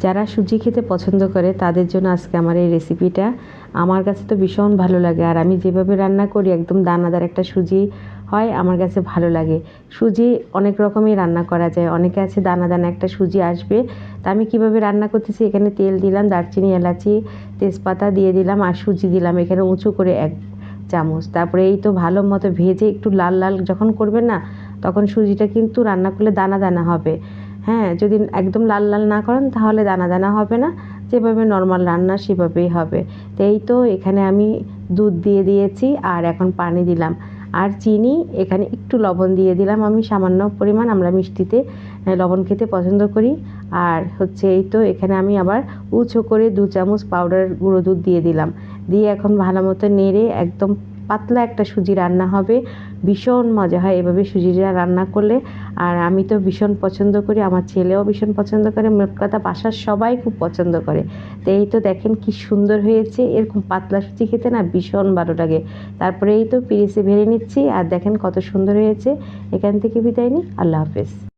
যারা সুজি খেতে পছন্দ করে তাদের জন্য আজকে আমার এই রেসিপিটা। আমার কাছে তো ভীষণ ভালো লাগে, আর আমি যেভাবে রান্না করি একদম দানাদার একটা সুজি হয়, আমার কাছে ভালো লাগে। সুজি অনেক রকমই রান্না করা যায়, অনেকে আছে দানা দানা একটা সুজি আসবে। তা আমি কীভাবে রান্না করতেছি, এখানে তেল দিলাম, দারচিনি, এলাচি, তেজপাতা দিয়ে দিলাম, আর সুজি দিলাম এখানে উঁচু করে 1 চামচ। তারপরে এই তো ভালো মতো ভেজে একটু লাল লাল যখন করবেন না, তখন সুজিটা কিন্তু রান্না করলে দানা দানা হবে। হ্যাঁ, যদি একদম লাল লাল না করেন তাহলে দানা দানা হবে না, যেভাবে নর্মাল রান্না সেভাবেই হবে। তো এই তো এখানে আমি দুধ দিয়ে দিয়েছি, আর এখন পানি দিলাম, আর চিনি, এখানে একটু লবণ দিয়ে দিলাম আমি সামান্য পরিমাণ, আমরা মিষ্টিতে লবণ খেতে পছন্দ করি। আর হচ্ছে এই তো এখানে আমি আবার উঁচু করে 2 চামচ পাউডার গুঁড়ো দুধ দিয়ে দিলাম, দিয়ে এখন ভালো মতো নেড়ে একদম পাতলা একটা সুজি রান্না হবে। ভীষণ মজা হয় এভাবে সুজিটা রান্না করলে। আর আমি তো ভীষণ পছন্দ করি, আমার ছেলেও ভীষণ পছন্দ করে, মোট কথা বাসার সবাই খুব পছন্দ করে। তো এই তো দেখেন কি সুন্দর হয়েছে, এরকম পাতলা সুজি খেতে না ভীষণ ভালো লাগে। তারপরে এই তো পিরিচে ভেড়ে নিচ্ছি, আর দেখেন কত সুন্দর হয়েছে। এখান থেকে বিদায় নিই, আল্লাহ হাফেজ।